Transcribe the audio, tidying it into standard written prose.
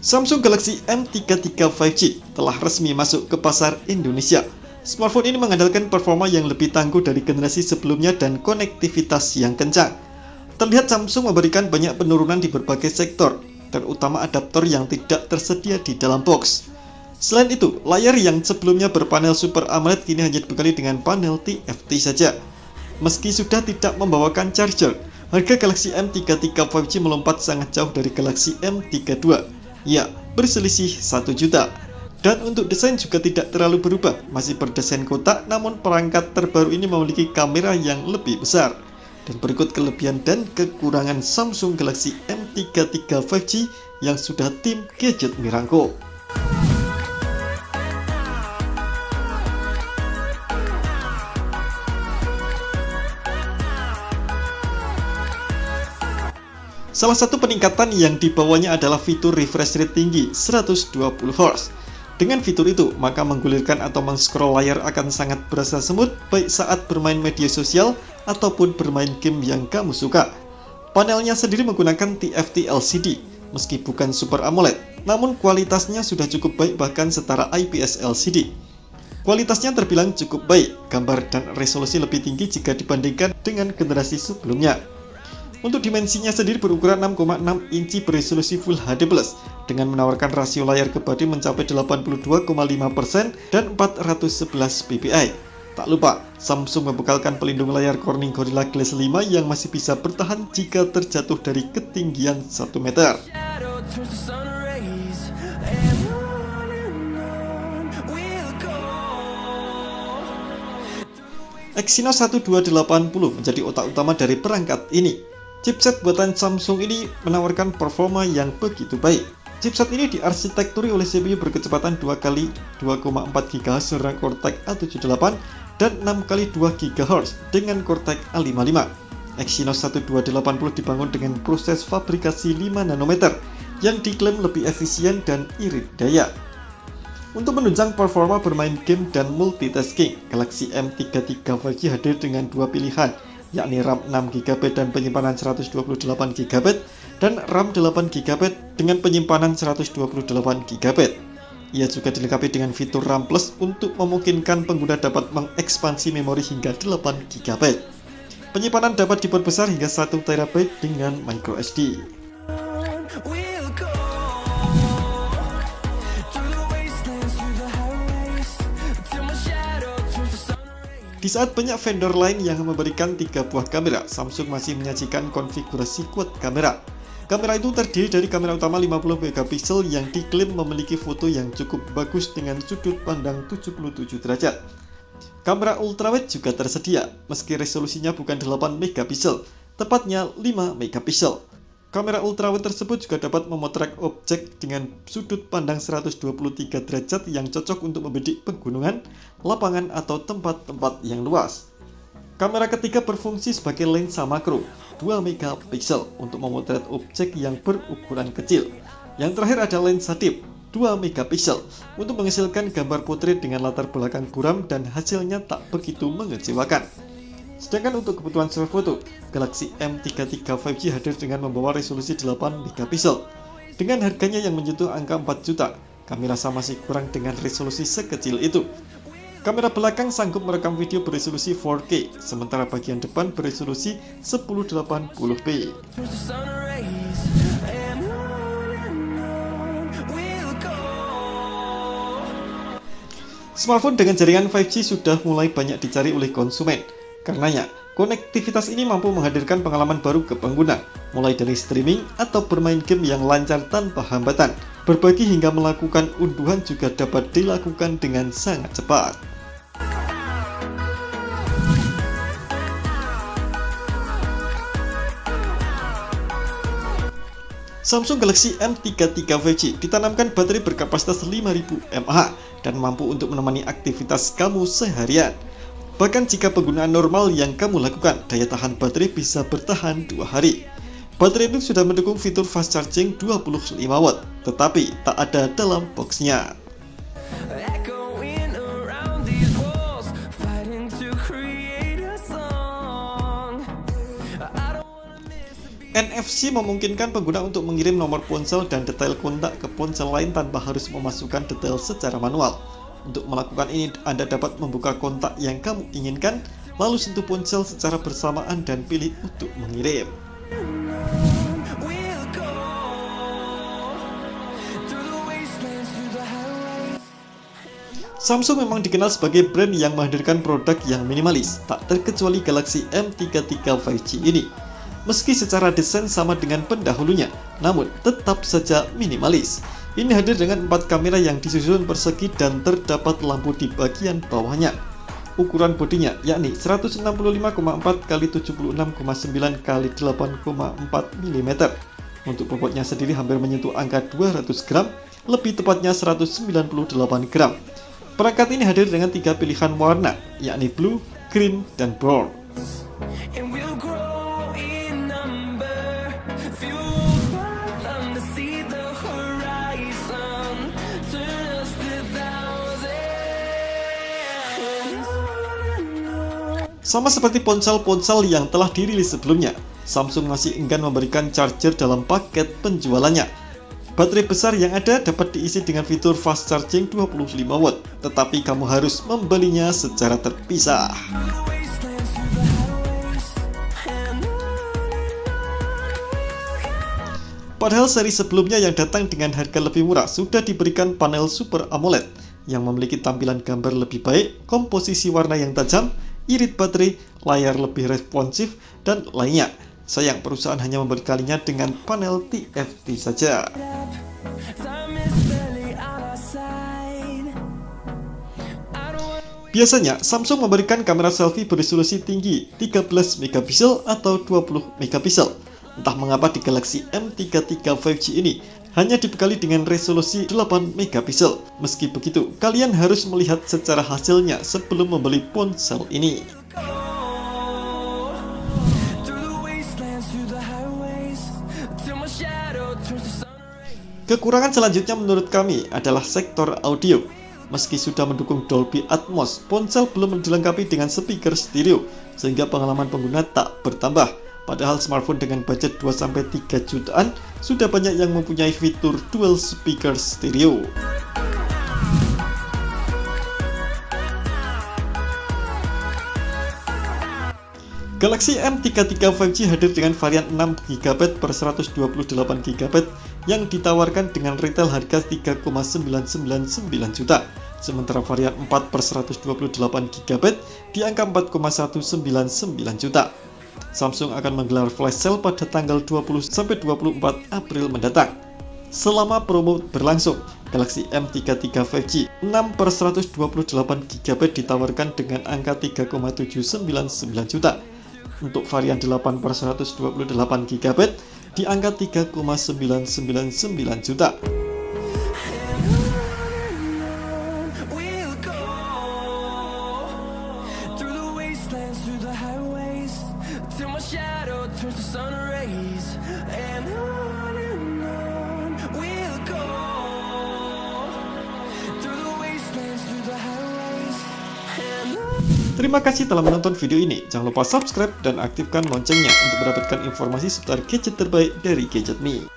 Samsung Galaxy M33 5G telah resmi masuk ke pasar Indonesia. Smartphone ini mengandalkan performa yang lebih tangguh dari generasi sebelumnya dan konektivitas yang kencang. Terlihat Samsung memberikan banyak penurunan di berbagai sektor, terutama adaptor yang tidak tersedia di dalam box. Selain itu, layar yang sebelumnya berpanel Super AMOLED kini hanya dibekali dengan panel TFT saja. Meski sudah tidak membawakan charger, harga Galaxy M33 5G melompat sangat jauh dari Galaxy M32. Ya, berselisih 1 juta. Dan untuk desain juga tidak terlalu berubah, masih berdesain kotak, namun perangkat terbaru ini memiliki kamera yang lebih besar. Dan berikut kelebihan dan kekurangan Samsung Galaxy M33 5G yang sudah tim gadget merangkum. Salah satu peningkatan yang dibawanya adalah fitur refresh rate tinggi 120Hz. Dengan fitur itu, maka menggulirkan atau men-scroll layar akan sangat berasa semut baik saat bermain media sosial ataupun bermain game yang kamu suka. Panelnya sendiri menggunakan TFT LCD, meski bukan Super AMOLED, namun kualitasnya sudah cukup baik bahkan setara IPS LCD. Kualitasnya terbilang cukup baik, gambar dan resolusi lebih tinggi jika dibandingkan dengan generasi sebelumnya. Untuk dimensinya sendiri berukuran 6,6 inci beresolusi Full HD+, dengan menawarkan rasio layar ke bodi mencapai 82,5% dan 411 ppi. Tak lupa, Samsung membekalkan pelindung layar Corning Gorilla Glass 5 yang masih bisa bertahan jika terjatuh dari ketinggian 1 meter. Exynos 1280 menjadi otak utama dari perangkat ini. Chipset buatan Samsung ini menawarkan performa yang begitu baik. Chipset ini diarsitekturi oleh CPU berkecepatan 2x2,4 GHz dengan Cortex A78 dan 6x2 GHz dengan Cortex A55. Exynos 1280 dibangun dengan proses fabrikasi 5 nanometer yang diklaim lebih efisien dan irit daya. Untuk menunjang performa bermain game dan multitasking, Galaxy M33 5G hadir dengan dua pilihan, yakni RAM 6GB dan penyimpanan 128GB dan RAM 8GB dengan penyimpanan 128GB. Ia juga dilengkapi dengan fitur RAM Plus untuk memungkinkan pengguna dapat mengekspansi memori hingga 8GB. Penyimpanan dapat diperbesar hingga 1TB dengan microSD. Di saat banyak vendor lain yang memberikan 3 buah kamera, Samsung masih menyajikan konfigurasi quad kamera. Kamera itu terdiri dari kamera utama 50MP yang diklaim memiliki foto yang cukup bagus dengan sudut pandang 77 derajat. Kamera ultrawide juga tersedia, meski resolusinya bukan 8MP, tepatnya 5MP. Kamera ultrawide tersebut juga dapat memotret objek dengan sudut pandang 123 derajat yang cocok untuk membidik pegunungan, lapangan, atau tempat-tempat yang luas. Kamera ketiga berfungsi sebagai lensa makro 2MP untuk memotret objek yang berukuran kecil. Yang terakhir ada lensa deep 2MP untuk menghasilkan gambar portrait dengan latar belakang buram dan hasilnya tak begitu mengecewakan. Sedangkan untuk kebutuhan swafoto, Galaxy M33 5G hadir dengan membawa resolusi 8MP. Dengan harganya yang menyentuh angka 4 juta, kamera sama masih kurang dengan resolusi sekecil itu. Kamera belakang sanggup merekam video beresolusi 4K, sementara bagian depan beresolusi 1080p. Smartphone dengan jaringan 5G sudah mulai banyak dicari oleh konsumen. Karenanya, konektivitas ini mampu menghadirkan pengalaman baru ke pengguna, mulai dari streaming atau bermain game yang lancar tanpa hambatan. Berbagi hingga melakukan unduhan juga dapat dilakukan dengan sangat cepat. Samsung Galaxy M33 5G ditanamkan baterai berkapasitas 5000 mAh dan mampu untuk menemani aktivitas kamu seharian. Bahkan jika penggunaan normal yang kamu lakukan, daya tahan baterai bisa bertahan 2 hari. Baterai itu sudah mendukung fitur fast charging 25W, tetapi tak ada dalam boxnya. NFC memungkinkan pengguna untuk mengirim nomor ponsel dan detail kontak ke ponsel lain tanpa harus memasukkan detail secara manual. Untuk melakukan ini, Anda dapat membuka kontak yang kamu inginkan, lalu sentuh ponsel secara bersamaan dan pilih untuk mengirim. Samsung memang dikenal sebagai brand yang menghadirkan produk yang minimalis, tak terkecuali Galaxy M33 5G ini. Meski secara desain sama dengan pendahulunya, namun tetap saja minimalis. Ini hadir dengan 4 kamera yang disusun persegi dan terdapat lampu di bagian bawahnya. Ukuran bodinya yakni 165,4 x 76,9 x 8,4 mm. Untuk bobotnya sendiri hampir menyentuh angka 200 gram, lebih tepatnya 198 gram. Perangkat ini hadir dengan 3 pilihan warna, yakni blue, green, dan brown. Sama seperti ponsel-ponsel yang telah dirilis sebelumnya, Samsung masih enggan memberikan charger dalam paket penjualannya. Baterai besar yang ada dapat diisi dengan fitur fast charging 25 watt, tetapi kamu harus membelinya secara terpisah. Padahal seri sebelumnya yang datang dengan harga lebih murah sudah diberikan panel Super AMOLED yang memiliki tampilan gambar lebih baik, komposisi warna yang tajam, irit baterai, layar lebih responsif, dan lainnya. Sayang, perusahaan hanya membekalinya dengan panel TFT saja. Biasanya, Samsung memberikan kamera selfie beresolusi tinggi 13 megapiksel atau 20 megapiksel. Entah mengapa di Galaxy M33 5G ini hanya dibekali dengan resolusi 8 megapiksel. Meski begitu, kalian harus melihat secara hasilnya sebelum membeli ponsel ini. Kekurangan selanjutnya menurut kami adalah sektor audio. Meski sudah mendukung Dolby Atmos, ponsel belum dilengkapi dengan speaker stereo, sehingga pengalaman pengguna tak bertambah. Padahal smartphone dengan budget 2-3 jutaan sudah banyak yang mempunyai fitur dual speaker stereo. Galaxy M33 5G hadir dengan varian 6GB per 128GB yang ditawarkan dengan retail harga 3,999 juta. Sementara varian 4 per 128GB di angka 4,199 juta. Samsung akan menggelar flash sale pada tanggal 20-24 April mendatang. Selama promo berlangsung, Galaxy M33 5G 6 per 128GB ditawarkan dengan angka 3,799 juta. Untuk varian 8 per 128GB di angka 3,999 juta. Terima kasih telah menonton video ini. Jangan lupa subscribe dan aktifkan loncengnya untuk mendapatkan informasi seputar gadget terbaik dari Gadget Me.